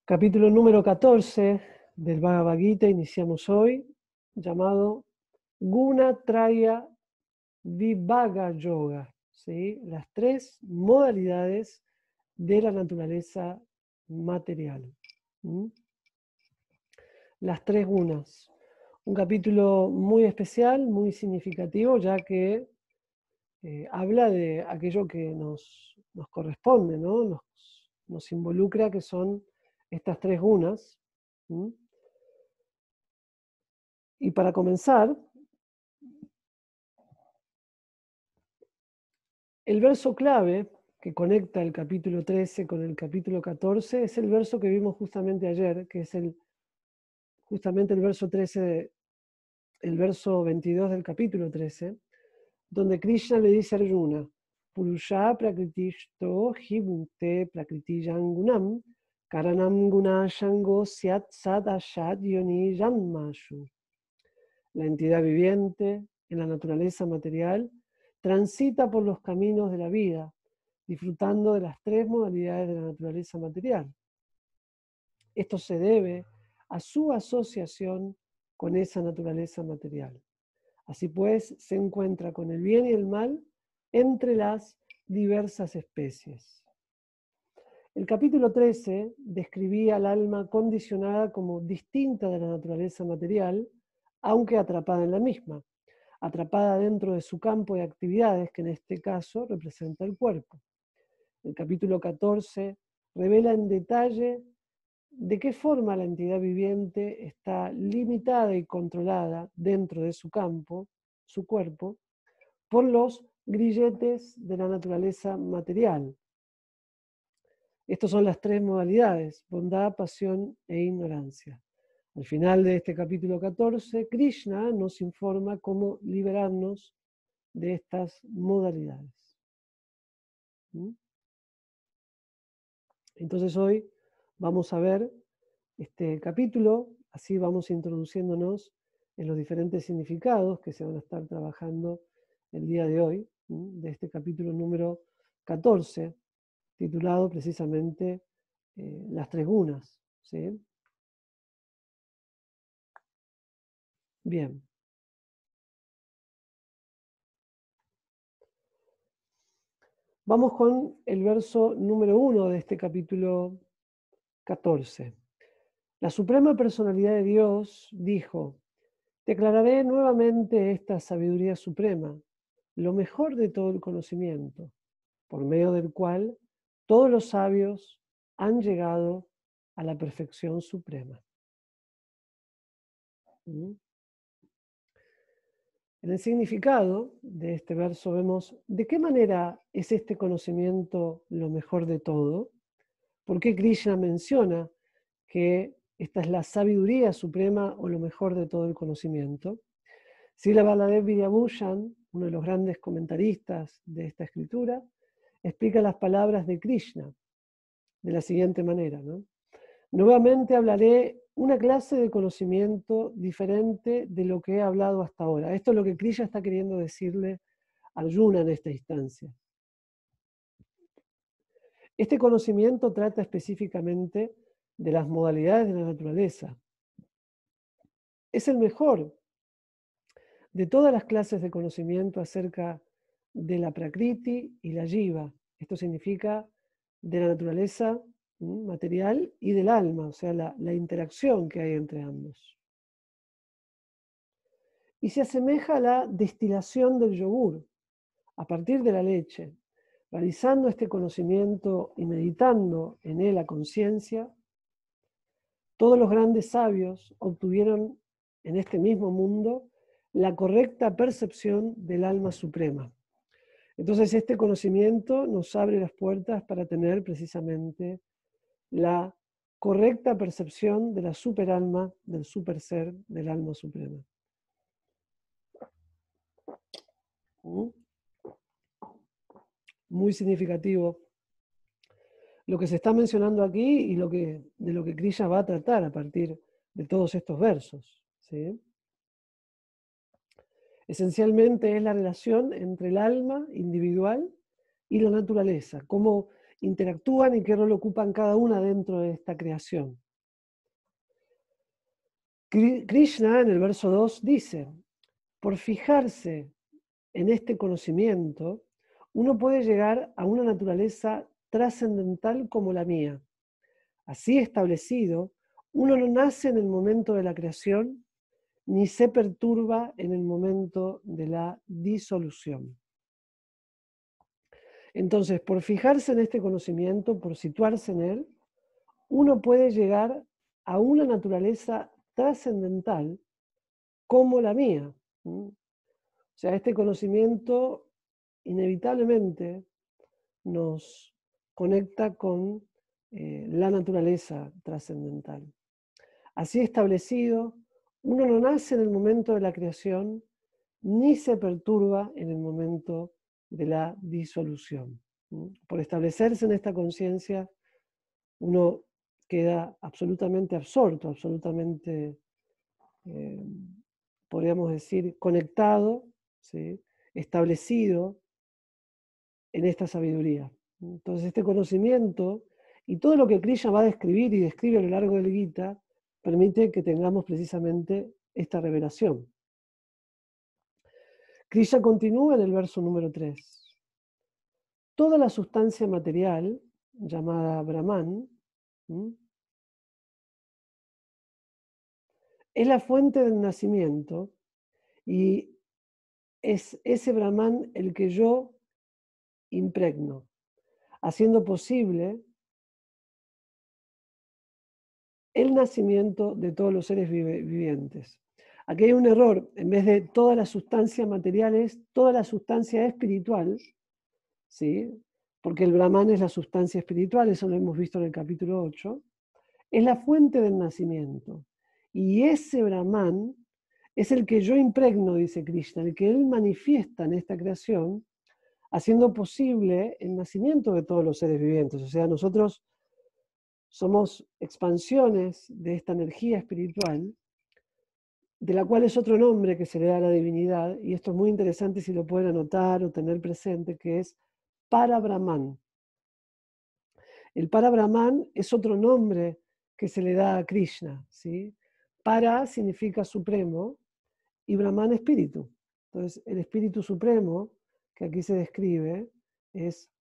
Capítulo número 14 del Bhagavad Gita iniciamos hoy, llamado Gunatraya Vibhaga Yoga, ¿sí? Las tres modalidades de la naturaleza material. Las tres gunas. Un capítulo muy especial, muy significativo, ya que habla de aquello que nos corresponde, ¿no? Nos involucra, que son estas tres gunas. Y para comenzar, el verso clave que conecta el capítulo 13 con el capítulo 14 es el verso que vimos justamente ayer, que es justamente el verso 13, el verso 22 del capítulo 13, donde Krishna le dice a Arjuna: Purusha prakritisto hibhukte prakritiyangunam karanam gunashango syat sadashat yoni janmashu. La entidad viviente en la naturaleza material transita por los caminos de la vida, disfrutando de las tres modalidades de la naturaleza material. Esto se debe a su asociación con esa naturaleza material. Así pues, se encuentra con el bien y el mal entre las diversas especies. El capítulo 13 describía al alma condicionada como distinta de la naturaleza material, aunque atrapada en la misma, atrapada dentro de su campo de actividades, que en este caso representa el cuerpo. El capítulo 14 revela en detalle de qué forma la entidad viviente está limitada y controlada dentro de su campo, su cuerpo, por los grilletes de la naturaleza material. Estas son las tres modalidades: bondad, pasión e ignorancia. Al final de este capítulo 14, Krishna nos informa cómo liberarnos de estas modalidades. Entonces hoy vamos a ver este capítulo, así vamos introduciéndonos en los diferentes significados que se van a estar trabajando el día de hoy, de este capítulo número 14, titulado precisamente Las tres gunas. ¿Sí? Bien. Vamos con el verso número 1 de este capítulo 14. La Suprema Personalidad de Dios dijo: declararé nuevamente esta sabiduría suprema, lo mejor de todo el conocimiento, por medio del cual todos los sabios han llegado a la perfección suprema. En el significado de este verso vemos de qué manera es este conocimiento lo mejor de todo, por qué Krishna menciona que esta es la sabiduría suprema o lo mejor de todo el conocimiento. Srila Baladev Vidyabhushan, uno de los grandes comentaristas de esta escritura, explica las palabras de Krishna de la siguiente manera, ¿no? Nuevamente hablaré una clase de conocimiento diferente de lo que he hablado hasta ahora. Esto es lo que Krishna está queriendo decirle a Arjuna en esta instancia. Este conocimiento trata específicamente de las modalidades de la naturaleza. Es el mejor de todas las clases de conocimiento acerca de la prakriti y la jiva. Esto significa de la naturaleza material y del alma, o sea, la interacción que hay entre ambos. Y se asemeja a la destilación del yogur a partir de la leche. Realizando este conocimiento y meditando en él a conciencia, todos los grandes sabios obtuvieron en este mismo mundo la correcta percepción del alma suprema. Entonces este conocimiento nos abre las puertas para tener precisamente la correcta percepción de la superalma, del superser, del alma suprema. Muy significativo lo que se está mencionando aquí y de lo que Krishna va a tratar a partir de todos estos versos. ¿Sí? Esencialmente es la relación entre el alma individual y la naturaleza, cómo interactúan y qué rol ocupan cada una dentro de esta creación. Krishna en el verso 2 dice, por fijarse en este conocimiento, uno puede llegar a una naturaleza trascendental como la mía. Así establecido, uno no nace en el momento de la creación, ni se perturba en el momento de la disolución. Entonces, por fijarse en este conocimiento, por situarse en él, uno puede llegar a una naturaleza trascendental como la mía. O sea, este conocimiento inevitablemente nos conecta con la naturaleza trascendental. Así establecido, uno no nace en el momento de la creación, ni se perturba en el momento de la disolución. Por establecerse en esta conciencia, uno queda absolutamente absorto, absolutamente, podríamos decir, conectado, ¿sí? Establecido en esta sabiduría. Entonces este conocimiento y todo lo que Krishna va a describir y describe a lo largo del Gita permite que tengamos precisamente esta revelación. Krishna continúa en el verso número 3. Toda la sustancia material, llamada Brahman, es la fuente del nacimiento y es ese Brahman el que yo impregno, haciendo posible el nacimiento de todos los seres vivientes. Aquí hay un error, en vez de toda la sustancia material es toda la sustancia espiritual, ¿sí? Porque el Brahman es la sustancia espiritual, eso lo hemos visto en el capítulo 8, es la fuente del nacimiento. Y ese Brahman es el que yo impregno, dice Krishna, el que él manifiesta en esta creación, haciendo posible el nacimiento de todos los seres vivientes. O sea, nosotros somos expansiones de esta energía espiritual, de la cual es otro nombre que se le da a la divinidad, y esto es muy interesante si lo pueden anotar o tener presente, que es Para-Brahman. El Para-Brahman es otro nombre que se le da a Krishna, ¿sí? Para significa supremo y Brahman espíritu. Entonces, el espíritu supremo que aquí se describe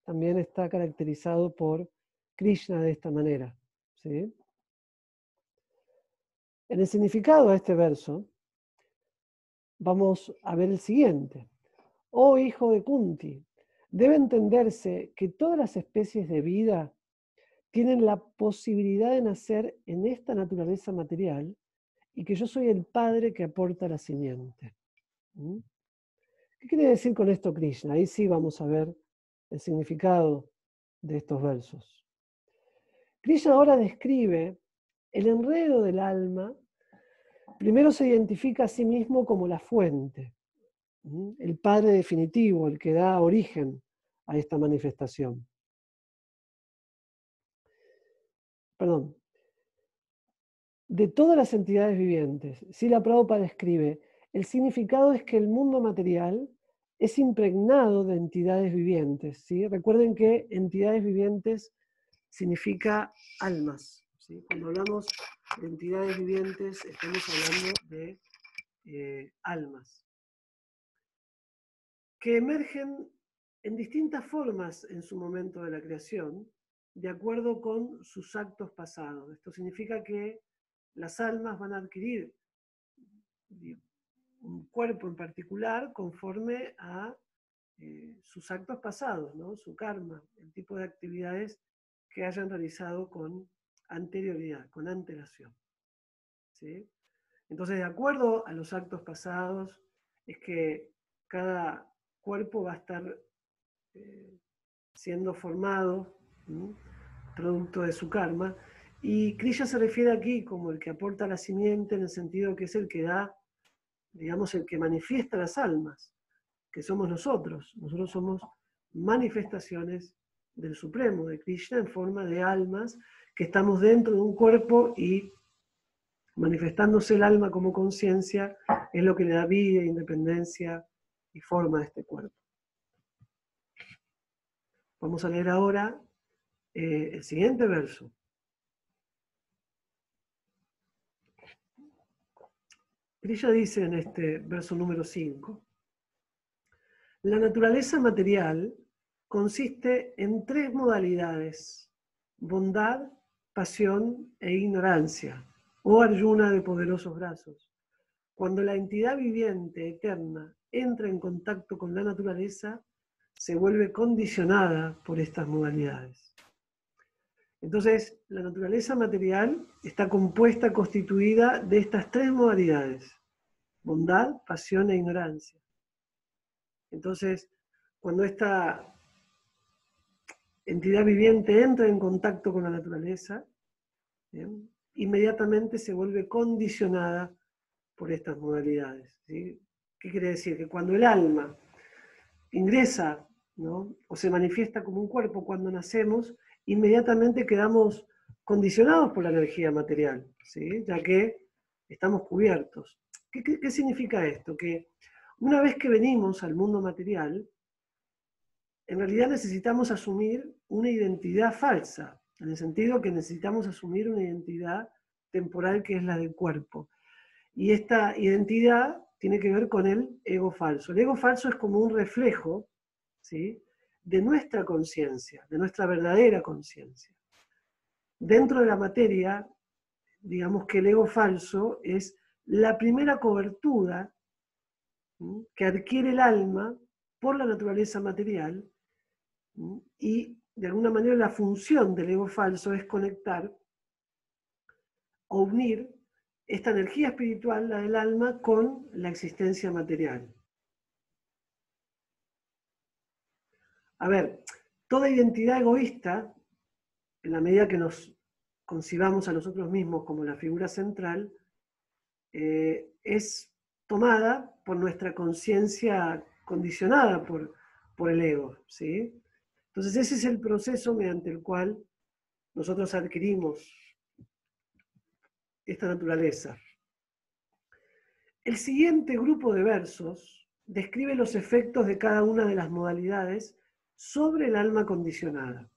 también está caracterizado por Krishna de esta manera, ¿sí? En el significado de este verso, vamos a ver el siguiente. Oh hijo de Kunti, debe entenderse que todas las especies de vida tienen la posibilidad de nacer en esta naturaleza material y que yo soy el padre que aporta la simiente. ¿Qué quiere decir con esto Krishna? Ahí sí vamos a ver el significado de estos versos. Krishna ahora describe el enredo del alma. Primero se identifica a sí mismo como la fuente, el padre definitivo, el que da origen a esta manifestación. Perdón. De todas las entidades vivientes, Srila Prabhupada describe, el significado es que el mundo material es impregnado de entidades vivientes, ¿sí? Recuerden que entidades vivientes significa almas, ¿sí? Cuando hablamos de entidades vivientes estamos hablando de almas que emergen en distintas formas en su momento de la creación, de acuerdo con sus actos pasados. Esto significa que las almas van a adquirir un cuerpo en particular conforme a sus actos pasados, ¿no? Su karma, el tipo de actividades que hayan realizado con anterioridad, con antelación, ¿sí? Entonces, de acuerdo a los actos pasados, es que cada cuerpo va a estar siendo formado, ¿sí? Producto de su karma. Y Krishna se refiere aquí como el que aporta la simiente en el sentido que es el que da, digamos, el que manifiesta las almas, que somos nosotros. Nosotros somos manifestaciones del Supremo, de Krishna, en forma de almas que estamos dentro de un cuerpo y manifestándose el alma como conciencia es lo que le da vida, independencia y forma a este cuerpo. Vamos a leer ahora el siguiente verso. Krishna dice en este verso número 5, la naturaleza material consiste en 3 modalidades: bondad, pasión e ignorancia, oh Arjuna de poderosos brazos. Cuando la entidad viviente eterna entra en contacto con la naturaleza, se vuelve condicionada por estas modalidades. Entonces, la naturaleza material está compuesta, constituida de estas 3 modalidades: bondad, pasión e ignorancia. Entonces, cuando esta entidad viviente entra en contacto con la naturaleza, ¿bien?, inmediatamente se vuelve condicionada por estas modalidades, ¿sí? ¿Qué quiere decir? Que cuando el alma ingresa, ¿no?, o se manifiesta como un cuerpo cuando nacemos, inmediatamente quedamos condicionados por la energía material, ¿sí?, ya que estamos cubiertos. ¿Qué significa esto? Que una vez que venimos al mundo material, en realidad necesitamos asumir una identidad falsa, en el sentido que necesitamos asumir una identidad temporal que es la del cuerpo. Y esta identidad tiene que ver con el ego falso. El ego falso es como un reflejo, ¿sí?, de nuestra conciencia, de nuestra verdadera conciencia. Dentro de la materia, digamos que el ego falso es la primera cobertura, ¿sí?, que adquiere el alma por la naturaleza material, ¿sí?, y de alguna manera la función del ego falso es conectar o unir esta energía espiritual, la del alma, con la existencia material. A ver, toda identidad egoísta, en la medida que nos concibamos a nosotros mismos como la figura central, es tomada por nuestra conciencia condicionada por el ego, ¿sí? Entonces ese es el proceso mediante el cual nosotros adquirimos esta naturaleza. El siguiente grupo de versos describe los efectos de cada una de las modalidades sobre el alma condicionada.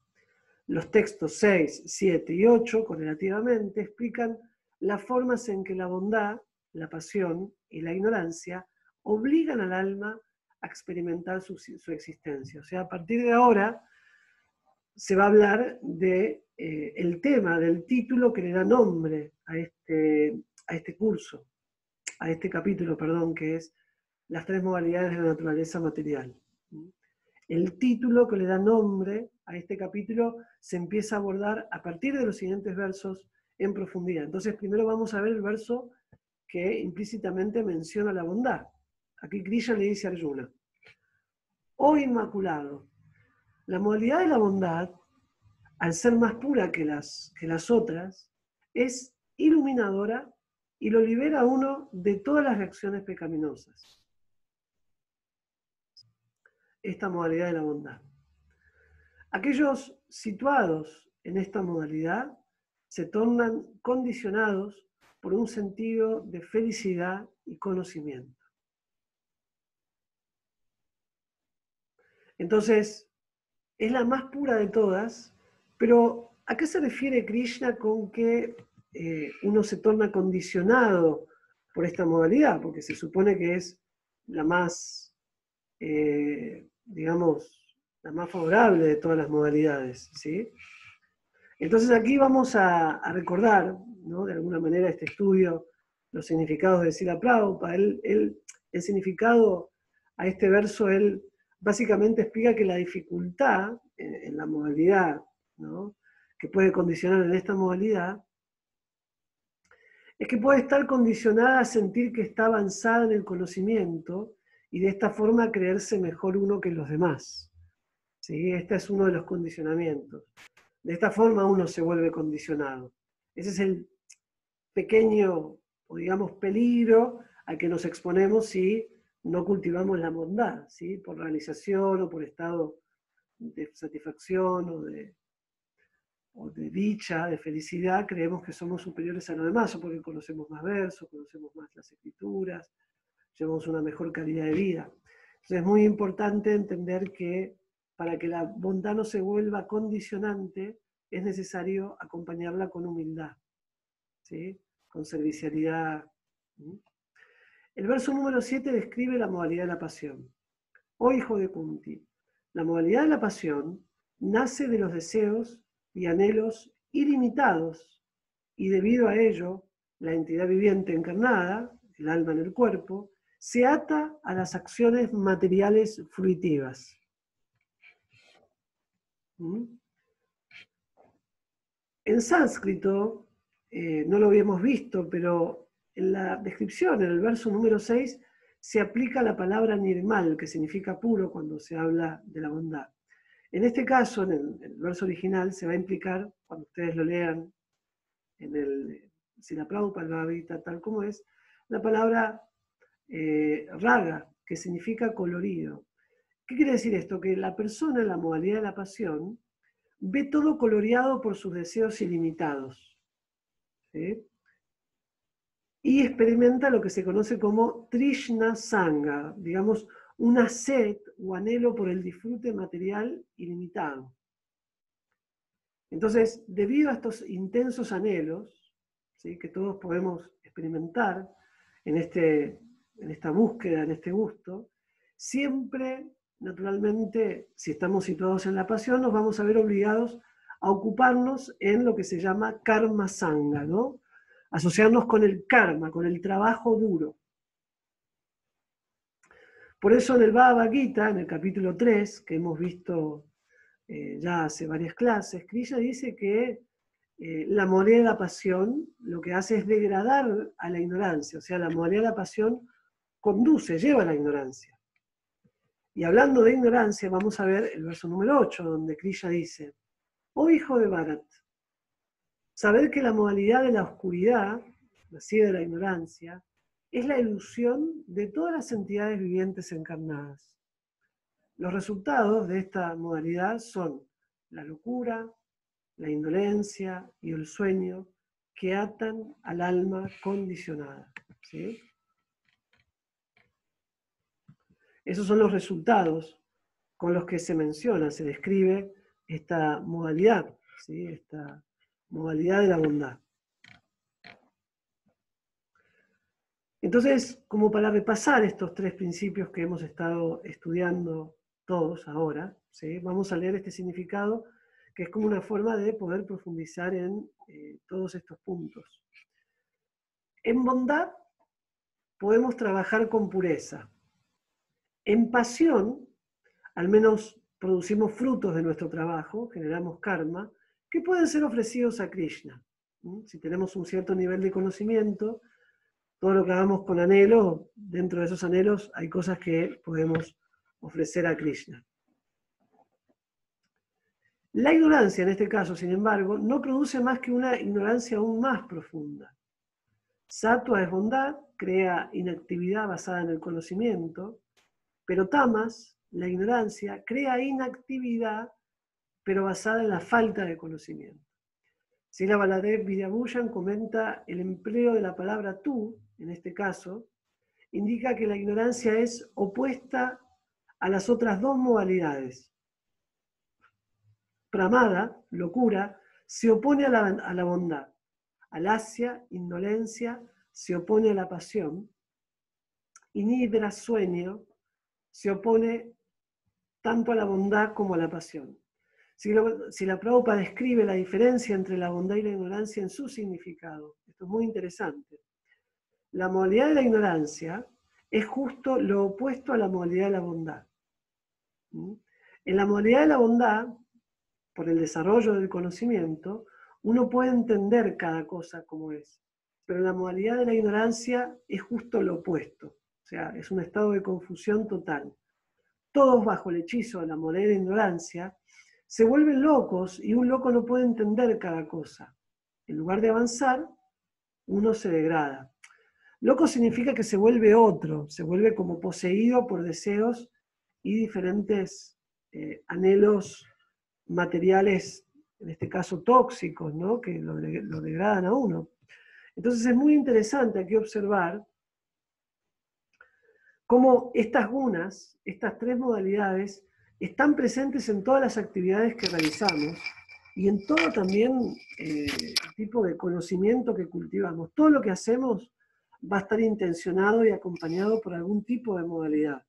Los textos 6, 7 y 8, correlativamente, explican las formas en que la bondad, la pasión y la ignorancia obligan al alma a experimentar su existencia. O sea, a partir de ahora se va a hablar de el tema, del título que le da nombre a este curso, a este capítulo, perdón, que es las 3 modalidades de la naturaleza material. El título que le da nombre a este capítulo se empieza a abordar a partir de los siguientes versos en profundidad. Entonces, primero vamos a ver el verso que implícitamente menciona la bondad. Aquí Krishna le dice a Arjuna: oh Inmaculado, la modalidad de la bondad, al ser más pura que las otras, es iluminadora y lo libera a uno de todas las reacciones pecaminosas. Esta modalidad de la bondad. Aquellos situados en esta modalidad se tornan condicionados por un sentido de felicidad y conocimiento. Entonces, es la más pura de todas, pero ¿a qué se refiere Krishna con que uno se torna condicionado por esta modalidad? Porque se supone que es la más, digamos, la más favorable de todas las modalidades, ¿sí? Entonces aquí vamos a recordar, ¿no?, de alguna manera este estudio, los significados de Srila Prabhupada. El significado a este verso, él básicamente explica que la dificultad en la modalidad, ¿no?, que puede condicionar en esta modalidad, es que puede estar condicionada a sentir que está avanzada en el conocimiento y de esta forma creerse mejor uno que los demás, ¿sí? Este es uno de los condicionamientos. De esta forma uno se vuelve condicionado. Ese es el pequeño, o digamos, peligro al que nos exponemos si no cultivamos la bondad, ¿sí? Por realización o por estado de satisfacción o de dicha, de felicidad, creemos que somos superiores a los demás, o porque conocemos más versos, conocemos más las escrituras, llevamos una mejor calidad de vida. Entonces es muy importante entender que para que la bondad no se vuelva condicionante, es necesario acompañarla con humildad, ¿sí? Con servicialidad. El verso número 7 describe la modalidad de la pasión. Oh hijo de Kunti, la modalidad de la pasión nace de los deseos y anhelos ilimitados, y debido a ello, la entidad viviente encarnada, el alma en el cuerpo, se ata a las acciones materiales fruitivas. En sánscrito, no lo habíamos visto, pero en la descripción, en el verso número 6, se aplica la palabra nirmal, que significa puro cuando se habla de la bondad. En este caso, en el verso original, se va a implicar, cuando ustedes lo lean en el Srila Prabhupada Bhagavad Gita tal como es, la palabra raga, que significa colorido. ¿Qué quiere decir esto? Que la persona en la modalidad de la pasión ve todo coloreado por sus deseos ilimitados, ¿sí? Y experimenta lo que se conoce como Trishna Sanga, digamos, una sed o anhelo por el disfrute material ilimitado. Entonces, debido a estos intensos anhelos, ¿sí?, que todos podemos experimentar en esta búsqueda, en este gusto, siempre, naturalmente, si estamos situados en la pasión, nos vamos a ver obligados a ocuparnos en lo que se llama karma sanga, ¿no? Asociarnos con el karma, con el trabajo duro. Por eso en el Bhagavad Gita, en el capítulo 3, que hemos visto ya hace varias clases, Krishna dice que la modalidad de la pasión lo que hace es degradar a la ignorancia, o sea, la modalidad de la pasión conduce, lleva a la ignorancia. Y hablando de ignorancia, vamos a ver el verso número 8, donde Krishna dice, oh hijo de Bharat, saber que la modalidad de la oscuridad, nacida de la ignorancia, es la ilusión de todas las entidades vivientes encarnadas. Los resultados de esta modalidad son la locura, la indolencia y el sueño que atan al alma condicionada, ¿sí? Esos son los resultados con los que se menciona, se describe esta modalidad, ¿sí? Esta modalidad de la bondad. Entonces, como para repasar estos tres principios que hemos estado estudiando todos ahora, ¿sí?, vamos a leer este significado, que es como una forma de poder profundizar en todos estos puntos. En bondad podemos trabajar con pureza. En pasión, al menos producimos frutos de nuestro trabajo, generamos karma, que pueden ser ofrecidos a Krishna. Si tenemos un cierto nivel de conocimiento, todo lo que hagamos con anhelo, dentro de esos anhelos hay cosas que podemos ofrecer a Krishna. La ignorancia, en este caso, sin embargo, no produce más que una ignorancia aún más profunda. Sattva es bondad, crea inactividad basada en el conocimiento, pero tamas, la ignorancia, crea inactividad, pero basada en la falta de conocimiento. Srila Baladev Vidyabhushan comenta el empleo de la palabra tú, en este caso, indica que la ignorancia es opuesta a las otras dos modalidades. Pramada, locura, se opone a la bondad. Alasya, indolencia, se opone a la pasión. Y nidra, sueño, se opone tanto a la bondad como a la pasión. Si la Prabhupada describe la diferencia entre la bondad y la ignorancia en su significado, esto es muy interesante. La modalidad de la ignorancia es justo lo opuesto a la modalidad de la bondad. En la modalidad de la bondad, por el desarrollo del conocimiento, uno puede entender cada cosa como es. Pero la modalidad de la ignorancia es justo lo opuesto. O sea, es un estado de confusión total. Todos bajo el hechizo de la modalidad de ignorancia se vuelven locos y un loco no puede entender cada cosa. En lugar de avanzar, uno se degrada. Loco significa que se vuelve otro, se vuelve como poseído por deseos y diferentes anhelos materiales, en este caso tóxicos, ¿no?, que lo degradan a uno. Entonces es muy interesante aquí observar cómo estas gunas, estas tres modalidades, están presentes en todas las actividades que realizamos y en todo también el tipo de conocimiento que cultivamos. Todo lo que hacemos va a estar intencionado y acompañado por algún tipo de modalidad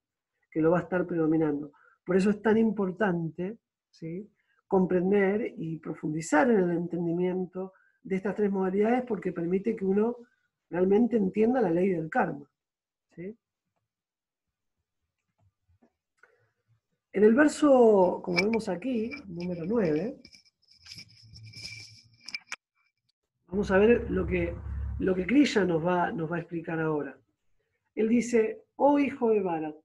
que lo va a estar predominando. Por eso es tan importante, ¿sí?, comprender y profundizar en el entendimiento de estas tres modalidades, porque permite que uno realmente entienda la ley del karma, ¿sí? En el verso, como vemos aquí, número 9, vamos a ver lo que Krishna nos va a explicar ahora. Él dice: oh hijo de Bharat,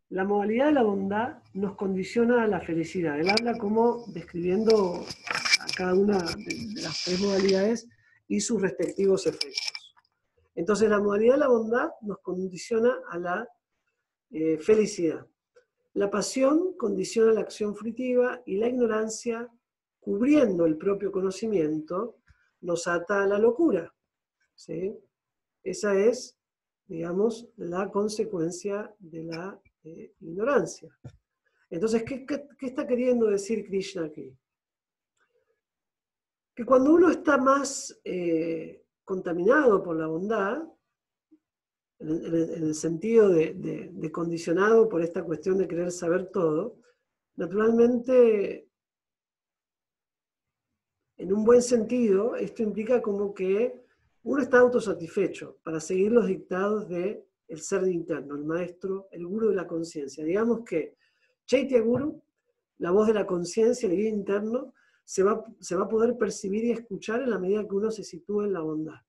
la modalidad de la bondad nos condiciona a la felicidad. Él habla como describiendo a cada una de las tres modalidades y sus respectivos efectos. Entonces, la modalidad de la bondad nos condiciona a la felicidad. La pasión condiciona la acción fruitiva y la ignorancia, cubriendo el propio conocimiento, nos ata a la locura, ¿sí? Esa es, digamos, la consecuencia de la ignorancia. Entonces, ¿qué está queriendo decir Krishna aquí? Que cuando uno está más contaminado por la bondad, en el sentido de condicionado por esta cuestión de querer saber todo, naturalmente, en un buen sentido, esto implica como que uno está autosatisfecho para seguir los dictados del ser interno, el maestro, el gurú de la conciencia. Digamos que Chaitya Guru, la voz de la conciencia, el guía interno, se va a poder percibir y escuchar en la medida que uno se sitúa en la bondad.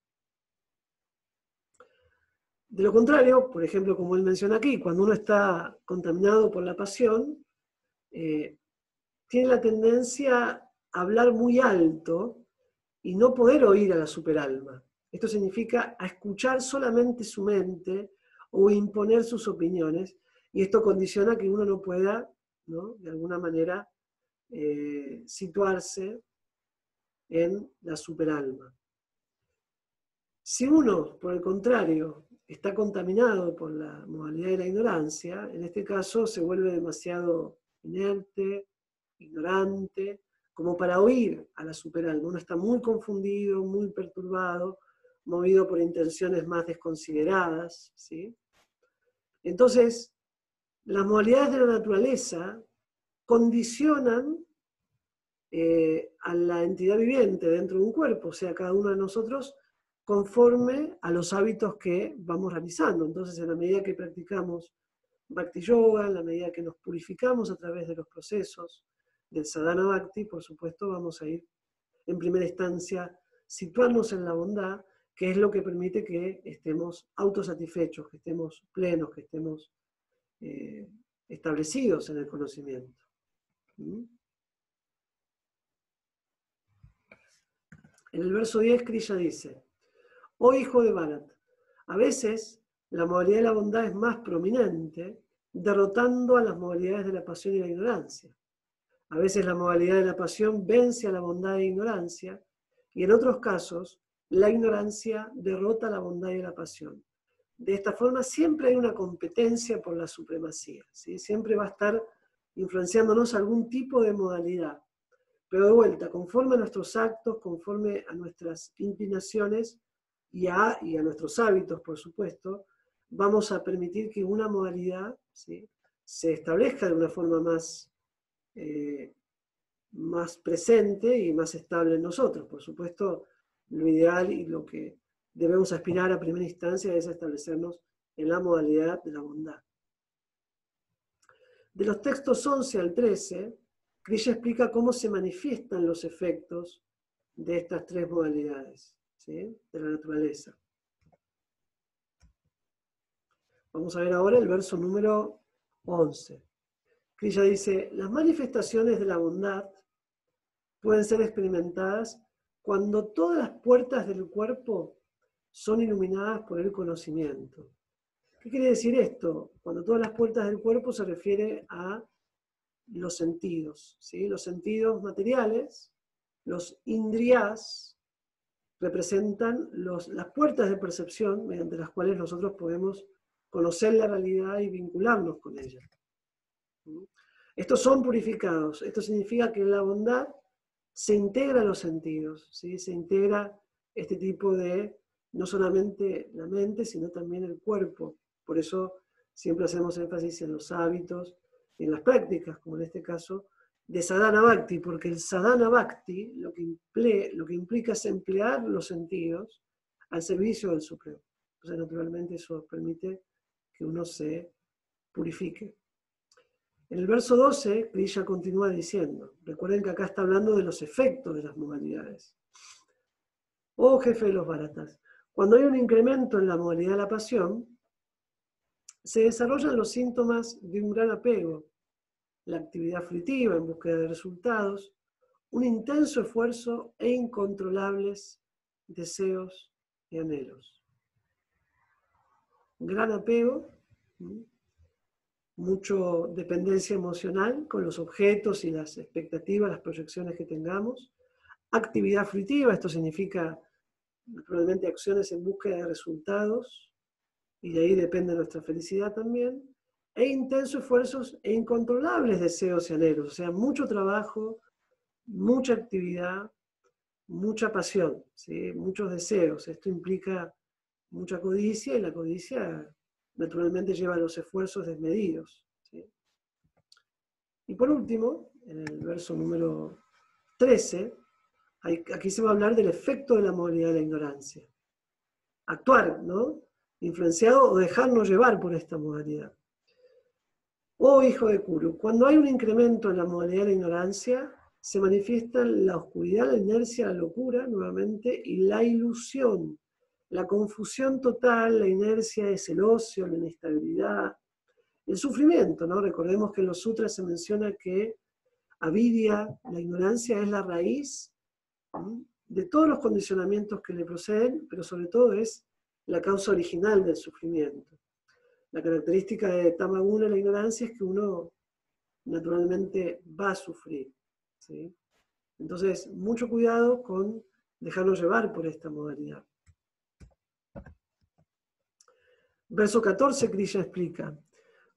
De lo contrario, por ejemplo, como él menciona aquí, cuando uno está contaminado por la pasión, tiene la tendencia a hablar muy alto y no poder oír a la superalma. Esto significa a escuchar solamente su mente o imponer sus opiniones, y esto condiciona que uno no pueda, ¿no?, de alguna manera, situarse en la superalma. Si uno, por el contrario, está contaminado por la modalidad de la ignorancia, en este caso se vuelve demasiado inerte, ignorante, como para oír a la superalma. Uno está muy confundido, muy perturbado, movido por intenciones más desconsideradas, ¿sí? Entonces, las modalidades de la naturaleza condicionan a la entidad viviente dentro de un cuerpo, o sea, cada uno de nosotros, conforme a los hábitos que vamos realizando. Entonces, en la medida que practicamos Bhakti Yoga, en la medida que nos purificamos a través de los procesos del Sadhana Bhakti, por supuesto, vamos a ir, en primera instancia, situarnos en la bondad, que es lo que permite que estemos autosatisfechos, que estemos plenos, que estemos establecidos en el conocimiento. ¿Mm? En el verso 10, Krishna dice: oh hijo de Bharat, a veces la modalidad de la bondad es más prominente, derrotando a las modalidades de la pasión y la ignorancia. A veces la modalidad de la pasión vence a la bondad e ignorancia, y en otros casos la ignorancia derrota a la bondad y la pasión. De esta forma siempre hay una competencia por la supremacía, ¿sí? Siempre va a estar influenciándonos algún tipo de modalidad. Pero de vuelta, conforme a nuestros actos, conforme a nuestras inclinaciones y a nuestros hábitos, por supuesto, vamos a permitir que una modalidad, ¿sí?, se establezca de una forma más presente y más estable en nosotros. Por supuesto, lo ideal y lo que debemos aspirar a primera instancia es establecernos en la modalidad de la bondad. De los textos 11 al 13, Krishna explica cómo se manifiestan los efectos de estas tres modalidades, ¿sí?, de la naturaleza. Vamos a ver ahora el verso número 11. Krishna dice: las manifestaciones de la bondad pueden ser experimentadas cuando todas las puertas del cuerpo son iluminadas por el conocimiento. ¿Qué quiere decir esto? Cuando todas las puertas del cuerpo se refiere a los sentidos, ¿sí? Los sentidos materiales, los indriyas, representan las puertas de percepción mediante las cuales nosotros podemos conocer la realidad y vincularnos con ella. Estos son purificados. Esto significa que la bondad se integra los sentidos, ¿sí? Se integra este tipo de, no solamente la mente, sino también el cuerpo. Por eso siempre hacemos énfasis en los hábitos y en las prácticas, como en este caso, de sadhana bhakti, porque el sadhana bhakti lo que implica es emplear los sentidos al servicio del Supremo. Entonces, naturalmente, eso permite que uno se purifique. En el verso 12, Krishna continúa diciendo, recuerden que acá está hablando de los efectos de las modalidades. Oh jefe de los bharatas, cuando hay un incremento en la modalidad de la pasión, se desarrollan los síntomas de un gran apego, la actividad fruitiva en búsqueda de resultados, un intenso esfuerzo e incontrolables deseos y anhelos. Gran apego, mucha dependencia emocional con los objetos y las expectativas, las proyecciones que tengamos. Actividad fruitiva, esto significa naturalmente acciones en búsqueda de resultados, y de ahí depende nuestra felicidad también. E intensos esfuerzos e incontrolables deseos y anhelos, o sea, mucho trabajo, mucha actividad, mucha pasión, ¿sí? Muchos deseos. Esto implica mucha codicia y la codicia naturalmente lleva a los esfuerzos desmedidos, ¿sí? Y por último, en el verso número 13, aquí se va a hablar del efecto de la modalidad de la ignorancia. Actuar, ¿no? Influenciado o dejarnos llevar por esta modalidad. Oh hijo de Kuru, cuando hay un incremento en la modalidad de la ignorancia, se manifiesta la oscuridad, la inercia, la locura, nuevamente, y la ilusión. La confusión total, la inercia es el ocio, la inestabilidad, el sufrimiento, ¿no? Recordemos que en los sutras se menciona que avidya, la ignorancia, es la raíz, ¿sí?, de todos los condicionamientos que le proceden, pero sobre todo es la causa original del sufrimiento. La característica de tamaguna, la ignorancia, es que uno naturalmente va a sufrir, ¿sí? Entonces, mucho cuidado con dejarnos llevar por esta modalidad. Verso 14, Krishna explica,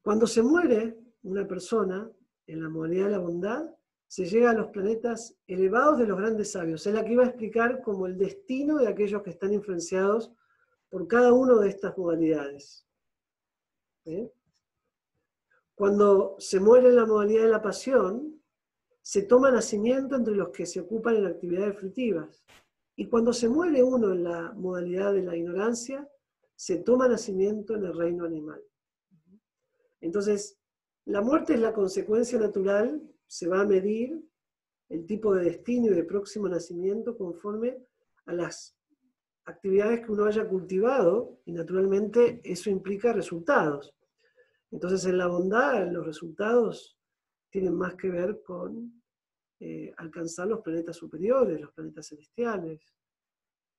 cuando se muere una persona en la modalidad de la bondad, se llega a los planetas elevados de los grandes sabios. Es la que iba a explicar como el destino de aquellos que están influenciados por cada una de estas modalidades. ¿Sí? Cuando se muere en la modalidad de la pasión, se toma nacimiento entre los que se ocupan en actividades fruitivas. Y cuando se muere uno en la modalidad de la ignorancia, se toma nacimiento en el reino animal. Entonces, la muerte es la consecuencia natural, se va a medir el tipo de destino y de próximo nacimiento conforme a las actividades que uno haya cultivado, y naturalmente eso implica resultados. Entonces, en la bondad, los resultados tienen más que ver con alcanzar los planetas superiores, los planetas celestiales,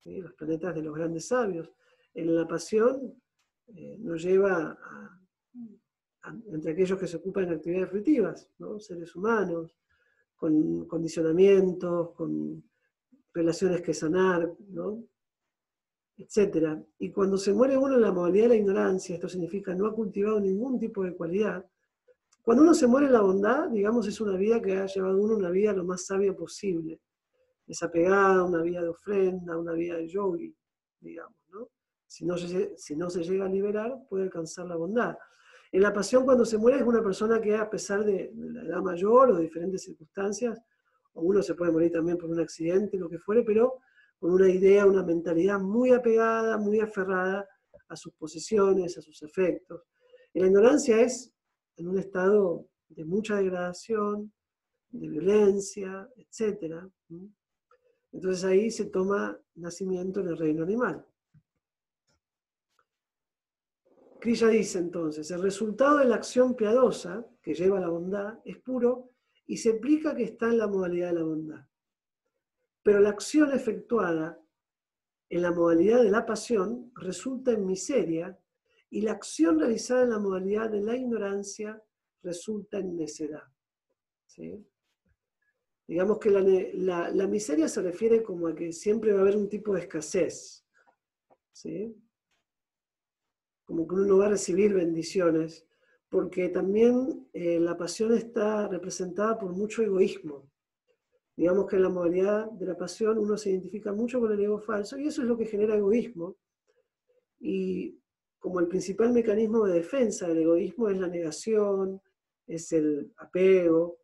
¿sí?, los planetas de los grandes sabios. En la pasión nos lleva entre aquellos que se ocupan en actividades fruitivas, ¿no?, seres humanos, con condicionamientos, con relaciones que sanar, ¿no?, etc. Y cuando se muere uno en la modalidad de la ignorancia, esto significa no ha cultivado ningún tipo de cualidad. Cuando uno se muere en la bondad, digamos, es una vida que ha llevado uno una vida lo más sabia posible, desapegada, una vida de ofrenda, una vida de yogi, digamos, ¿no? Si no se llega a liberar, puede alcanzar la bondad. En la pasión, cuando se muere, es una persona que, a pesar de la edad mayor o de diferentes circunstancias, o uno se puede morir también por un accidente, lo que fuere, pero con una idea, una mentalidad muy apegada, muy aferrada a sus posesiones, a sus afectos. Y la ignorancia es en un estado de mucha degradación, de violencia, etc. Entonces ahí se toma nacimiento en el reino animal. Krishna dice entonces, el resultado de la acción piadosa, que lleva a la bondad, es puro y se explica que está en la modalidad de la bondad. Pero la acción efectuada en la modalidad de la pasión resulta en miseria y la acción realizada en la modalidad de la ignorancia resulta en necedad. ¿Sí? Digamos que la miseria se refiere como a que siempre va a haber un tipo de escasez, ¿sí? Como que uno no va a recibir bendiciones, porque también la pasión está representada por mucho egoísmo. Digamos que en la modalidad de la pasión uno se identifica mucho con el ego falso y eso es lo que genera egoísmo. Y como el principal mecanismo de defensa del egoísmo es la negación, es el apego,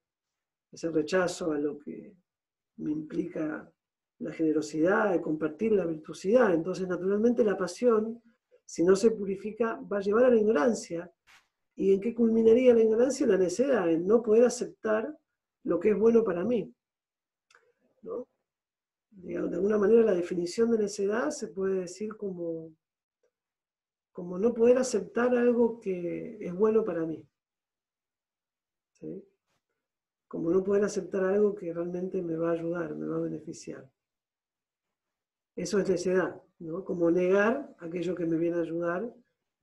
es el rechazo a lo que me implica la generosidad, de compartir la virtuosidad. Entonces, naturalmente, la pasión, si no se purifica, va a llevar a la ignorancia. ¿Y en qué culminaría la ignorancia? En la necedad, en no poder aceptar lo que es bueno para mí, ¿no? De alguna manera, la definición de necedad se puede decir como no poder aceptar algo que es bueno para mí, ¿sí? Como no poder aceptar algo que realmente me va a ayudar, me va a beneficiar. Eso es necedad, ¿no? Como negar aquello que me viene a ayudar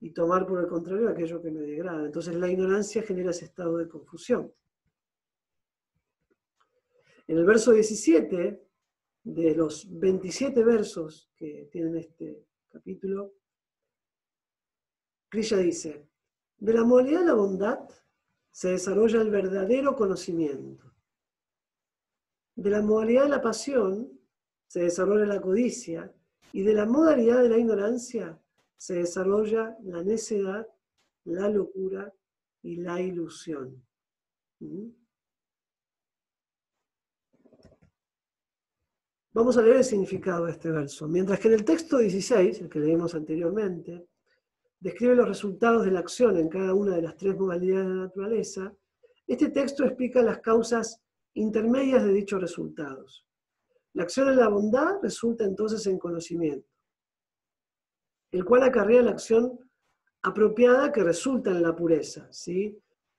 y tomar por el contrario aquello que me degrada. Entonces la ignorancia genera ese estado de confusión. En el verso 17, de los 27 versos que tienen este capítulo, Krishna dice, de la modalidad de la bondad se desarrolla el verdadero conocimiento. De la modalidad de la pasión se desarrolla la codicia y de la modalidad de la ignorancia se desarrolla la necedad, la locura y la ilusión. Vamos a leer el significado de este verso. Mientras que en el texto 16, el que leímos anteriormente, describe los resultados de la acción en cada una de las tres modalidades de la naturaleza, este texto explica las causas intermedias de dichos resultados. La acción en la bondad resulta entonces en conocimiento, el cual acarrea la acción apropiada que resulta en la pureza, ¿sí?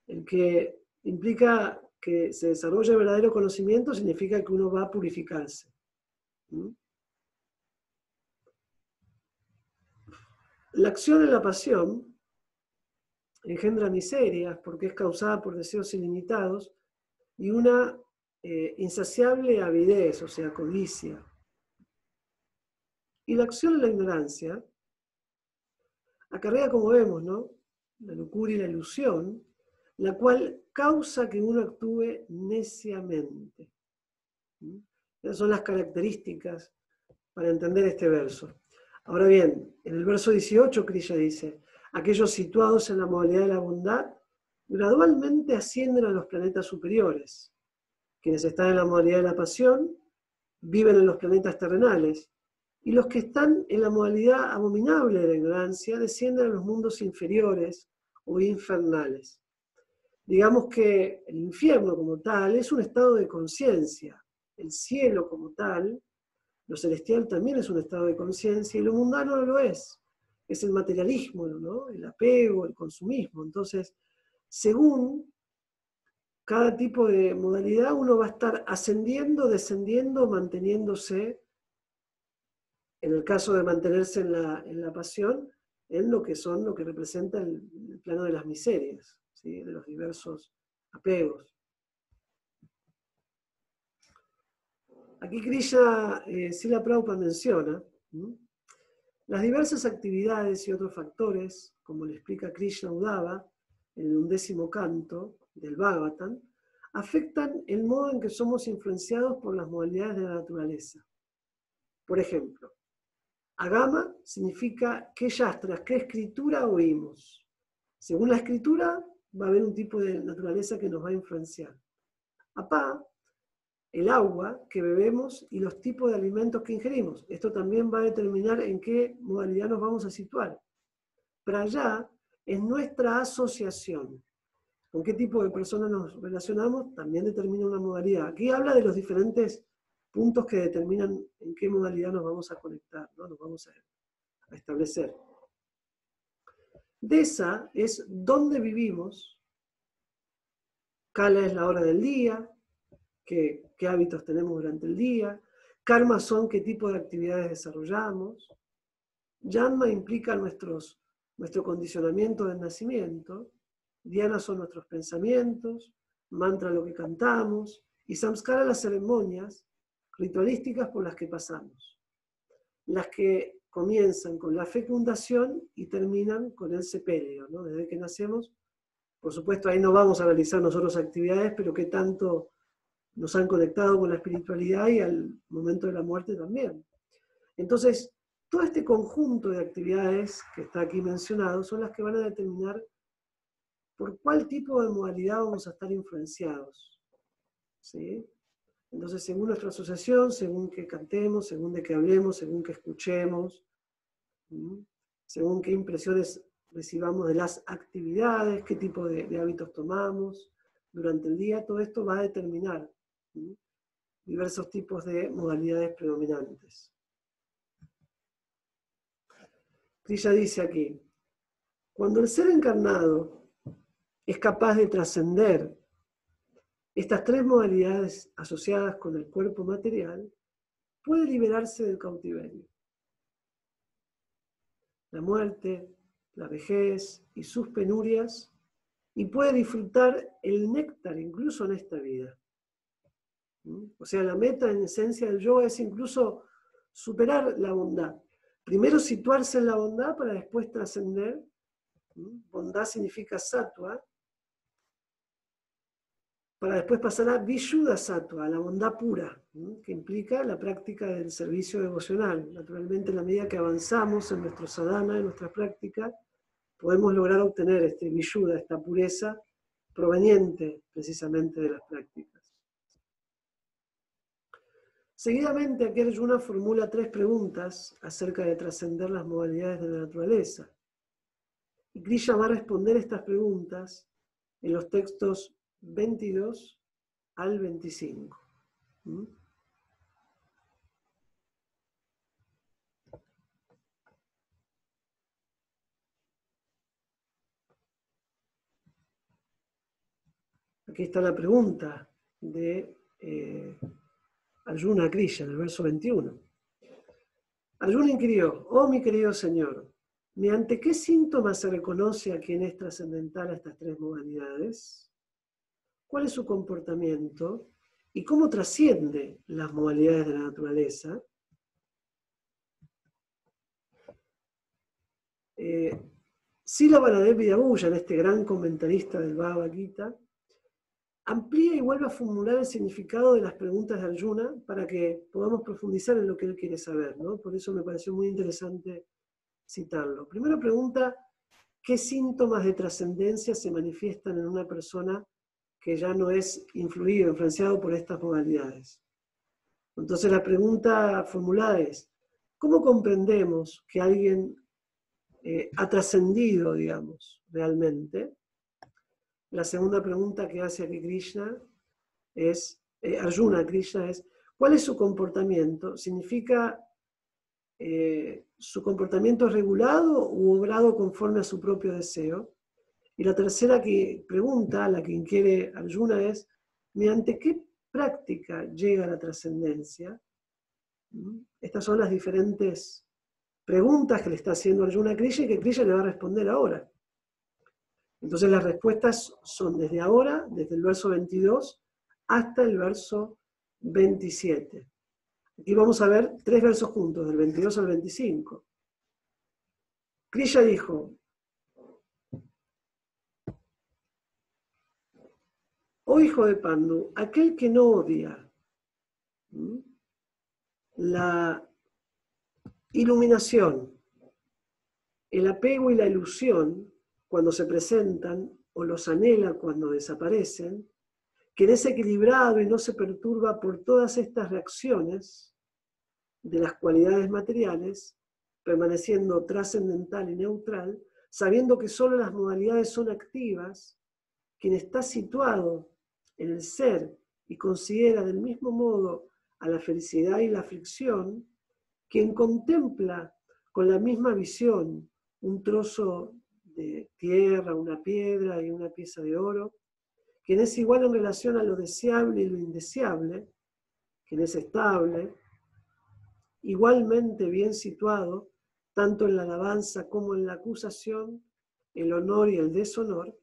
El que implica que se desarrolle verdadero conocimiento significa que uno va a purificarse. La acción en la pasión engendra miserias porque es causada por deseos ilimitados y una insaciable avidez, o sea, codicia. Y la acción en la ignorancia acarrea, como vemos, ¿no?, la locura y la ilusión, la cual causa que uno actúe neciamente. Esas son las características para entender este verso. Ahora bien, en el verso 18 Krishna dice, aquellos situados en la modalidad de la bondad gradualmente ascienden a los planetas superiores. Quienes están en la modalidad de la pasión viven en los planetas terrenales, y los que están en la modalidad abominable de la ignorancia descienden a los mundos inferiores o infernales. Digamos que el infierno como tal es un estado de conciencia, el cielo como tal, lo celestial también es un estado de conciencia y lo mundano no lo es el materialismo, ¿no?, el apego, el consumismo. Entonces, según cada tipo de modalidad uno va a estar ascendiendo, descendiendo, manteniéndose, en el caso de mantenerse en la pasión, en lo que representa el plano de las miserias, ¿sí?, de los diversos apegos. Aquí Krishna, Srila Prabhupada menciona, las diversas actividades y otros factores, como le explica Krishna Uddhava en el 11º canto del Bhagavatam, afectan el modo en que somos influenciados por las modalidades de la naturaleza. Por ejemplo, Agama significa qué yastras, qué escritura oímos. Según la escritura, va a haber un tipo de naturaleza que nos va a influenciar. Apá, el agua que bebemos y los tipos de alimentos que ingerimos. Esto también va a determinar en qué modalidad nos vamos a situar. Prayá es nuestra asociación. ¿Con qué tipo de personas nos relacionamos? También determina una modalidad. Aquí habla de los diferentes puntos que determinan en qué modalidad nos vamos a conectar, ¿no?, nos vamos a establecer. Desa es dónde vivimos. Kala es la hora del día. Qué hábitos tenemos durante el día. Karma son qué tipo de actividades desarrollamos. Janma implica nuestro condicionamiento del nacimiento. Dhyana son nuestros pensamientos. Mantra lo que cantamos. Y samskara las ceremonias ritualísticas por las que pasamos. Las que comienzan con la fecundación y terminan con el sepelio, ¿no? Desde que nacemos, por supuesto ahí no vamos a realizar nosotros actividades, pero qué tanto nos han conectado con la espiritualidad y al momento de la muerte también. Entonces, todo este conjunto de actividades que está aquí mencionado son las que van a determinar por cuál tipo de modalidad vamos a estar influenciados, ¿sí? Entonces, según nuestra asociación, según que cantemos, según de que hablemos, según que escuchemos, según qué impresiones recibamos de las actividades, qué tipo de hábitos tomamos durante el día, todo esto va a determinar diversos tipos de modalidades predominantes. Krishna dice aquí, cuando el ser encarnado es capaz de trascender estas tres modalidades asociadas con el cuerpo material, puede liberarse del cautiverio. La muerte, la vejez y sus penurias, y puede disfrutar el néctar incluso en esta vida. O sea, la meta en esencia del yoga es incluso superar la bondad. Primero situarse en la bondad para después trascender. Bondad significa sattva, para después pasar a Vishuddha Sattva, a la bondad pura, que implica la práctica del servicio devocional. Naturalmente, en la medida que avanzamos en nuestro sadhana, en nuestra práctica, podemos lograr obtener este Vishuddha, esta pureza proveniente precisamente de las prácticas. Seguidamente, aquí Arjuna formula 3 preguntas acerca de trascender las modalidades de la naturaleza. Y Krishna va a responder estas preguntas en los textos 22 al 25. Aquí está la pregunta de Arjuna a Krishna, en el verso 21. Arjuna inquirió, oh mi querido Señor, ¿mediante qué síntomas se reconoce a quien es trascendental a estas 3 modalidades? ¿Cuál es su comportamiento? ¿Y cómo trasciende las modalidades de la naturaleza? Srila Baladev Vidyabhuya, en este gran comentarista del Bhagavad Gita, amplía y vuelve a formular el significado de las preguntas de Arjuna para que podamos profundizar en lo que él quiere saber, ¿no? Por eso me pareció muy interesante citarlo. Primero pregunta, ¿qué síntomas de trascendencia se manifiestan en una persona que ya no es influenciado por estas modalidades? Entonces la pregunta formulada es, ¿cómo comprendemos que alguien ha trascendido, digamos, realmente? La segunda pregunta que hace aquí Krishna es, Arjuna a Krishna es, ¿cuál es su comportamiento? ¿Significa su comportamiento es regulado u obrado conforme a su propio deseo? Y la tercera pregunta, la que inquiere Arjuna es, ¿mediante qué práctica llega a la trascendencia? Estas son las diferentes preguntas que le está haciendo Arjuna a Krishna y que Krishna le va a responder ahora. Entonces las respuestas son desde ahora, desde el verso 22 hasta el verso 27. Aquí vamos a ver 3 versos juntos, del 22 al 25. Krishna dijo, oh hijo de Pandu, aquel que no odia la iluminación, el apego y la ilusión cuando se presentan o los anhela cuando desaparecen, que es equilibrado y no se perturba por todas estas reacciones de las cualidades materiales, permaneciendo trascendental y neutral, sabiendo que solo las modalidades son activas, quien está situado en el ser y considera del mismo modo a la felicidad y la aflicción, quien contempla con la misma visión un trozo de tierra, una piedra y una pieza de oro, quien es igual en relación a lo deseable y lo indeseable, quien es estable, igualmente bien situado, tanto en la alabanza como en la acusación, el honor y el deshonor,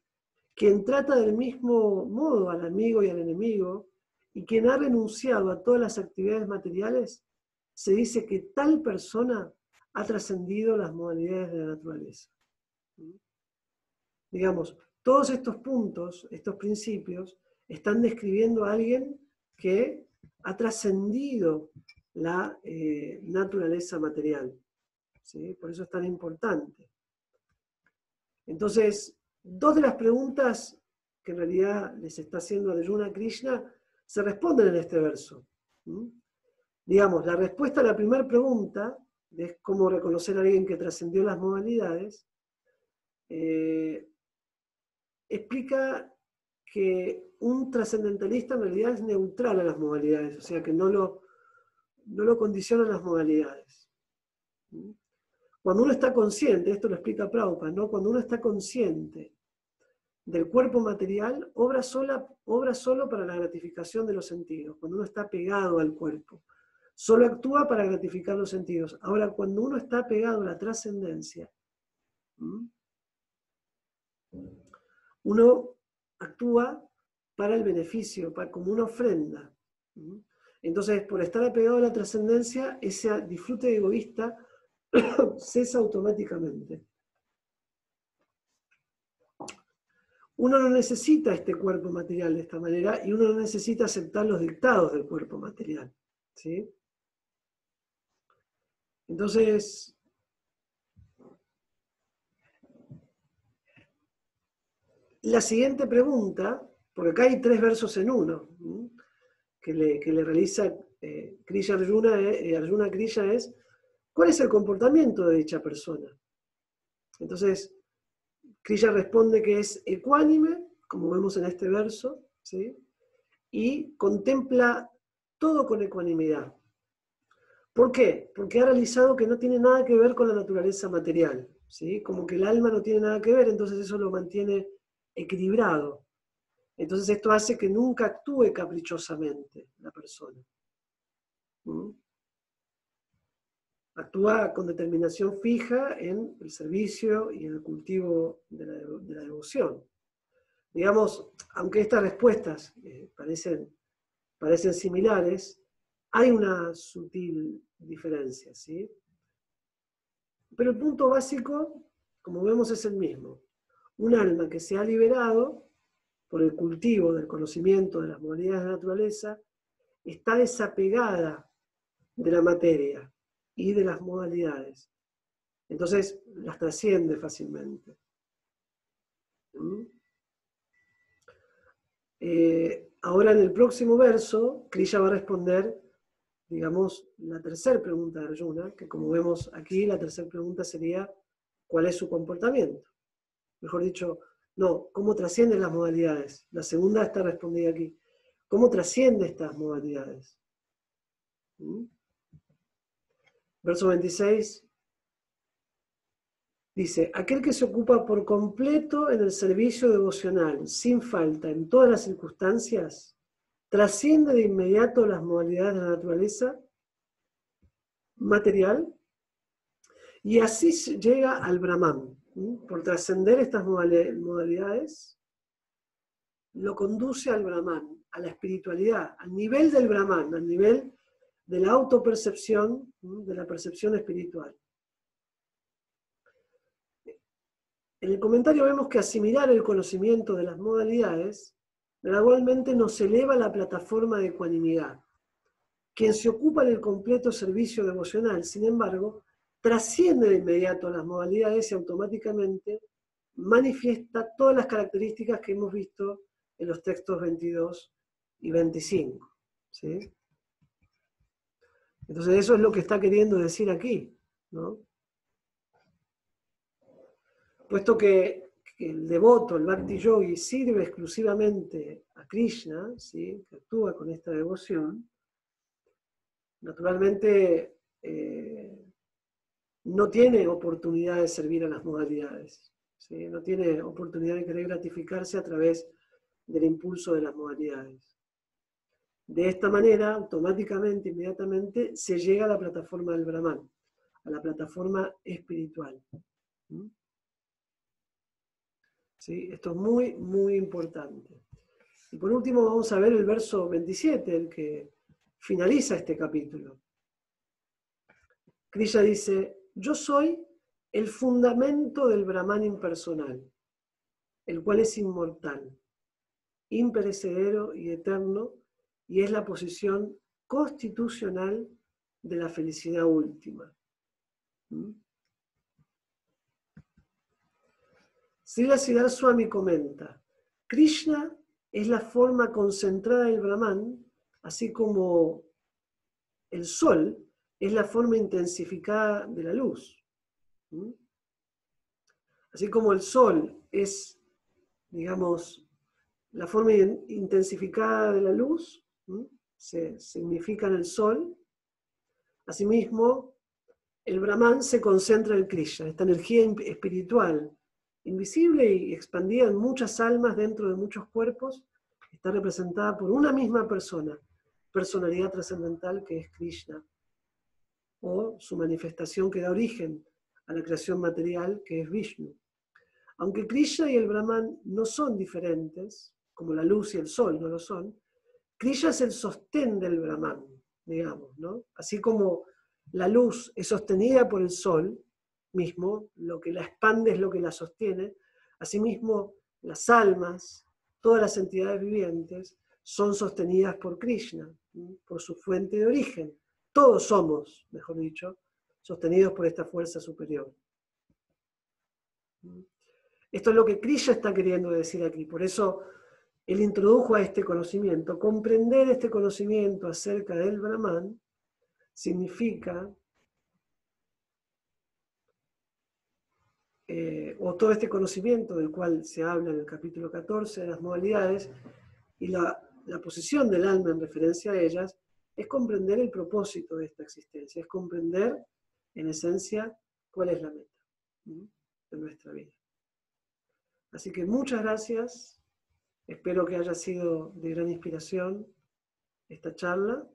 quien trata del mismo modo al amigo y al enemigo, y quien ha renunciado a todas las actividades materiales, se dice que tal persona ha trascendido las modalidades de la naturaleza. Digamos, todos estos puntos, estos principios, están describiendo a alguien que ha trascendido la naturaleza material. ¿Sí? Por eso es tan importante. Entonces, dos de las preguntas que en realidad les está haciendo Arjuna a Krishna se responden en este verso. ¿Mm? Digamos, la respuesta a la primera pregunta, de cómo reconocer a alguien que trascendió las modalidades, explica que un trascendentalista en realidad es neutral a las modalidades, o sea que no lo condicionan las modalidades. ¿Mm? Cuando uno está consciente, esto lo explica Prabhupada, ¿no? Cuando uno está consciente del cuerpo material, obra solo para la gratificación de los sentidos, cuando uno está pegado al cuerpo. Solo actúa para gratificar los sentidos. Ahora, cuando uno está pegado a la trascendencia, uno actúa para el beneficio, como una ofrenda. Entonces, por estar apegado a la trascendencia, ese disfrute egoísta cesa automáticamente. Uno no necesita este cuerpo material de esta manera y uno no necesita aceptar los dictados del cuerpo material. ¿Sí? Entonces, la siguiente pregunta, porque acá hay 3 versos en uno, que le realiza Krishna Arjuna a Krishna es, ¿cuál es el comportamiento de dicha persona? Entonces, Krishna responde que es ecuánime, como vemos en este verso, ¿sí? Y contempla todo con ecuanimidad. ¿Por qué? Porque ha realizado que no tiene nada que ver con la naturaleza material, ¿sí? Como que el alma no tiene nada que ver, entonces eso lo mantiene equilibrado. Entonces esto hace que nunca actúe caprichosamente la persona. Actúa con determinación fija en el servicio y en el cultivo de la devoción. Digamos, aunque estas respuestas parecen similares, hay una sutil diferencia, ¿sí? Pero el punto básico, como vemos, es el mismo. Un alma que se ha liberado por el cultivo del conocimiento de las modalidades de la naturaleza, está desapegada de la materia y de las modalidades. Entonces las trasciende fácilmente. Ahora en el próximo verso, Krishna va a responder, digamos, la tercera pregunta de Arjuna, que como vemos aquí, la tercera pregunta sería, ¿cuál es su comportamiento? Mejor dicho, no, ¿cómo trascienden las modalidades? La segunda está respondida aquí. ¿Cómo trasciende estas modalidades? Verso 26 dice, aquel que se ocupa por completo en el servicio devocional, sin falta, en todas las circunstancias, trasciende de inmediato las modalidades de la naturaleza material y así llega al Brahman. Por trascender estas modalidades, lo conduce al Brahman, a la espiritualidad, al nivel del Brahman, al nivel de la autopercepción, de la percepción espiritual. En el comentario vemos que asimilar el conocimiento de las modalidades gradualmente nos eleva a la plataforma de ecuanimidad. Quien se ocupa del completo servicio devocional, sin embargo, trasciende de inmediato las modalidades y automáticamente manifiesta todas las características que hemos visto en los textos 22 y 25. ¿Sí? Entonces eso es lo que está queriendo decir aquí, ¿no? Puesto que el devoto, el Bhakti Yogi, sirve exclusivamente a Krishna, ¿sí? Que actúa con esta devoción, naturalmente no tiene oportunidad de servir a las modalidades, ¿sí? No tiene oportunidad de querer gratificarse a través del impulso de las modalidades. De esta manera, automáticamente, inmediatamente, se llega a la plataforma del Brahman, a la plataforma espiritual. ¿Sí? Esto es muy, muy importante. Y por último vamos a ver el verso 27, el que finaliza este capítulo. Krishna dice, yo soy el fundamento del Brahman impersonal, el cual es inmortal, imperecedero y eterno, y es la posición constitucional de la felicidad última. Srila Siddhar Swami comenta, Krishna es la forma concentrada del Brahman, así como el sol es la forma intensificada de la luz. Así como el sol es, digamos, la forma intensificada de la luz, se significa en el sol, asimismo, el Brahman se concentra en Krishna, esta energía espiritual, invisible y expandida en muchas almas dentro de muchos cuerpos, está representada por una misma persona, personalidad trascendental que es Krishna, o su manifestación que da origen a la creación material que es Vishnu. Aunque Krishna y el Brahman no son diferentes, como la luz y el sol no lo son, Krishna es el sostén del Brahman, digamos, ¿no? Así como la luz es sostenida por el sol mismo, lo que la expande es lo que la sostiene, asimismo las almas, todas las entidades vivientes, son sostenidas por Krishna, por su fuente de origen. Todos somos, mejor dicho, sostenidos por esta fuerza superior. Esto es lo que Krishna está queriendo decir aquí, por eso él introdujo a este conocimiento. Comprender este conocimiento acerca del Brahman significa, o todo este conocimiento del cual se habla en el capítulo 14 de las modalidades, y la posición del alma en referencia a ellas, es comprender el propósito de esta existencia, es comprender, en esencia, cuál es la meta de nuestra vida. Así que muchas gracias, espero que haya sido de gran inspiración esta charla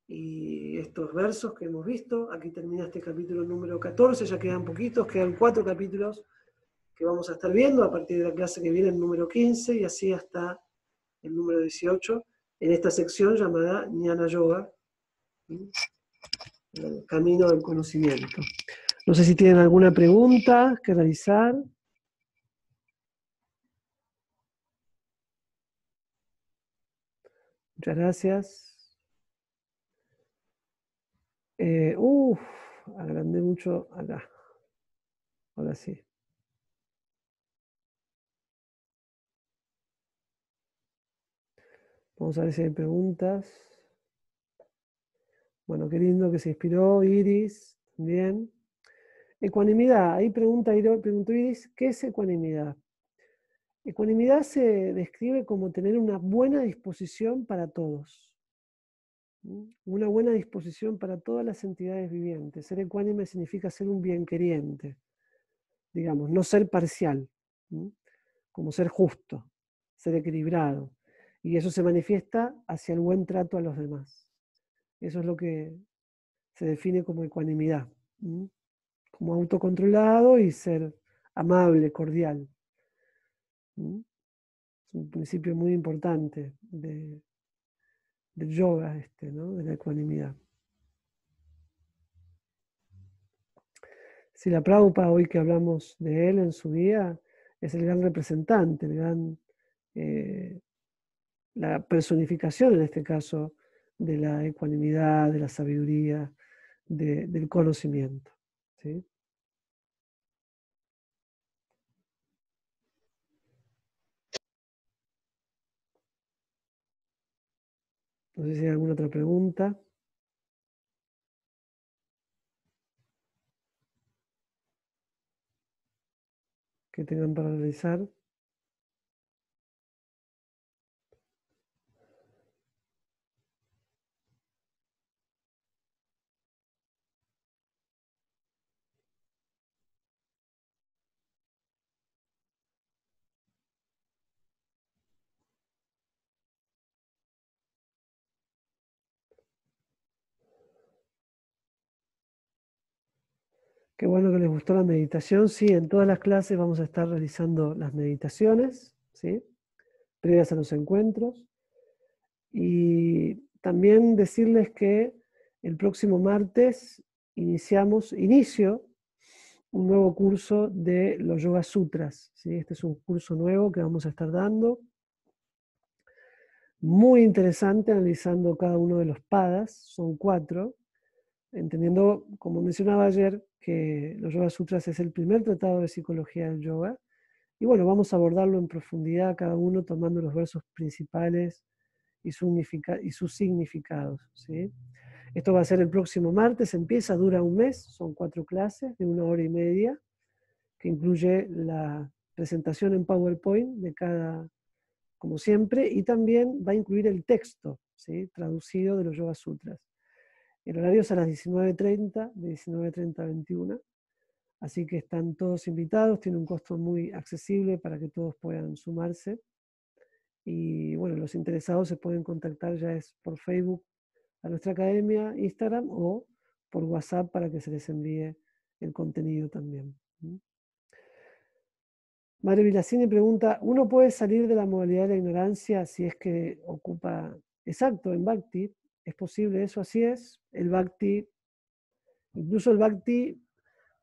y estos versos que hemos visto. Aquí termina este capítulo número 14, ya quedan poquitos, quedan 4 capítulos que vamos a estar viendo a partir de la clase que viene, el número 15, y así hasta el número 18, en esta sección llamada Jnana Yoga, el camino del conocimiento. No sé si tienen alguna pregunta que realizar. Muchas gracias. Agrandé mucho acá. Ahora sí. Vamos a ver si hay preguntas. Bueno, qué lindo que se inspiró Iris también. Ecuanimidad. Ahí preguntó Iris, ¿qué es ecuanimidad? Ecuanimidad se describe como tener una buena disposición para todos. Una buena disposición para todas las entidades vivientes. Ser ecuánime significa ser un bienqueriente, digamos, no ser parcial, como ser justo, ser equilibrado. Y eso se manifiesta hacia el buen trato a los demás. Eso es lo que se define como ecuanimidad, como autocontrolado y ser amable, cordial. Es un principio muy importante del yoga, ¿no? De la ecuanimidad. Si la Prabhupada, hoy que hablamos de él en su día, es el gran representante, la personificación en este caso de la ecuanimidad, de la sabiduría, del conocimiento. ¿Sí? No sé si hay alguna otra pregunta que tengan para realizar. Qué bueno que les gustó la meditación. Sí, en todas las clases vamos a estar realizando las meditaciones, ¿sí? Previas a los encuentros. Y también decirles que el próximo martes inicio un nuevo curso de los Yoga Sutras, ¿sí? Este es un curso nuevo que vamos a estar dando, muy interesante analizando cada uno de los padas, son 4, entendiendo, como mencionaba ayer, que los Yoga Sutras es el primer tratado de psicología del yoga. Y bueno, vamos a abordarlo en profundidad cada uno tomando los versos principales y sus significados, ¿sí? Esto va a ser el próximo martes, empieza, dura un mes, son 4 clases de 1 hora y media, que incluye la presentación en PowerPoint de cada, como siempre, y también va a incluir el texto, ¿sí?, traducido de los Yoga Sutras. El horario es a las 19:30, de 19:30 a 21, así que están todos invitados, tiene un costo muy accesible para que todos puedan sumarse. Y bueno, los interesados se pueden contactar ya es por Facebook a nuestra academia, Instagram o por WhatsApp para que se les envíe el contenido también. Madre Vilasini pregunta, ¿uno puede salir de la modalidad de la ignorancia si es que ocupa, exacto, en Bhakti? ¿Es posible eso? Así es. El Bhakti, incluso el Bhakti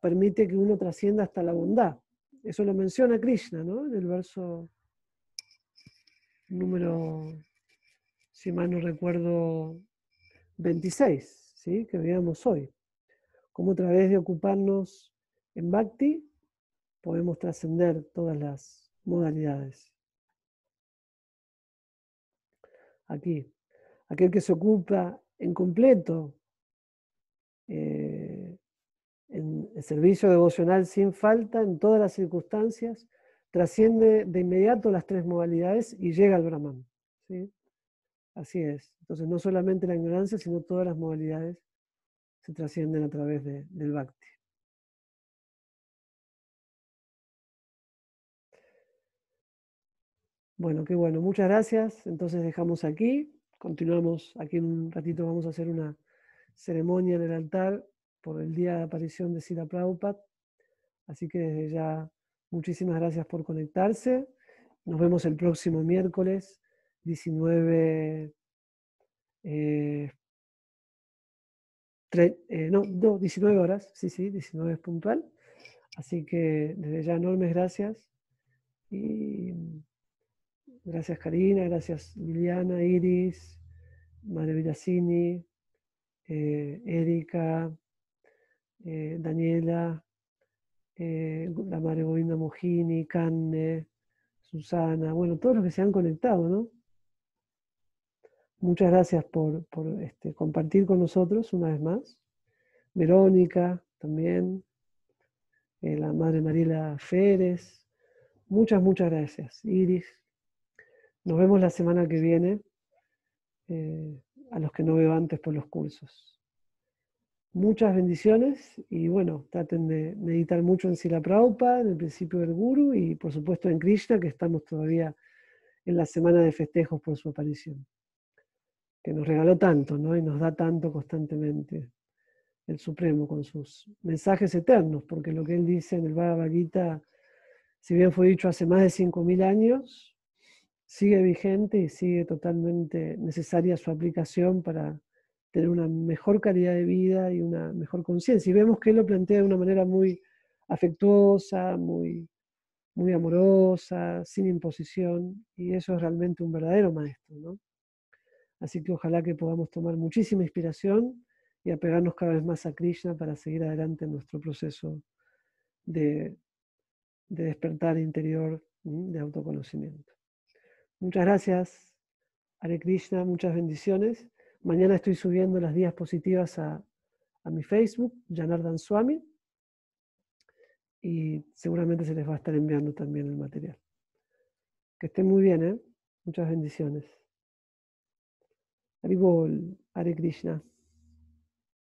permite que uno trascienda hasta la bondad. Eso lo menciona Krishna, ¿no? En el verso número, si mal no recuerdo, 26, ¿sí?, que veamos hoy. Cómo a través de ocuparnos en Bhakti podemos trascender todas las modalidades. Aquí, aquel que se ocupa en completo en el servicio devocional sin falta, en todas las circunstancias, trasciende de inmediato las 3 modalidades y llega al Brahman, ¿sí? Así es. Entonces no solamente la ignorancia, sino todas las modalidades se trascienden a través del Bhakti. Bueno, qué bueno. Muchas gracias. Entonces dejamos aquí. Continuamos aquí en un ratito. Vamos a hacer una ceremonia en el altar por el día de aparición de Srila Prabhupada. Así que desde ya, muchísimas gracias por conectarse. Nos vemos el próximo miércoles, 19, 19 horas. Sí, 19 es puntual. Así que desde ya, enormes gracias. Y gracias Karina, gracias Liliana, Iris, Madre Vilasini, Erika, Daniela, la Madre Govinda Mojini, Canne, Susana, bueno, todos los que se han conectado, ¿no? Muchas gracias por compartir con nosotros una vez más. Verónica también, la Madre Mariela Férez, muchas gracias. Iris, nos vemos la semana que viene, a los que no veo antes por los cursos. Muchas bendiciones y bueno, traten de meditar mucho en Srila Prabhupada, en el principio del Guru y por supuesto en Krishna, que estamos todavía en la semana de festejos por su aparición, que nos regaló tanto, ¿no? Y nos da tanto constantemente el Supremo con sus mensajes eternos, porque lo que él dice en el Bhagavad Gita, si bien fue dicho hace más de 5.000 años, sigue vigente y sigue totalmente necesaria su aplicación para tener una mejor calidad de vida y una mejor conciencia. Y vemos que él lo plantea de una manera muy afectuosa, muy amorosa, sin imposición, y eso es realmente un verdadero maestro, ¿no? Así que ojalá que podamos tomar muchísima inspiración y apegarnos cada vez más a Krishna para seguir adelante en nuestro proceso de despertar interior, de autoconocimiento. Muchas gracias, Hare Krishna, muchas bendiciones. Mañana estoy subiendo las diapositivas a mi Facebook, Janardhan Swami, y seguramente se les va a estar enviando también el material. Que estén muy bien, ¿eh? Muchas bendiciones. Haribol, Hare Krishna.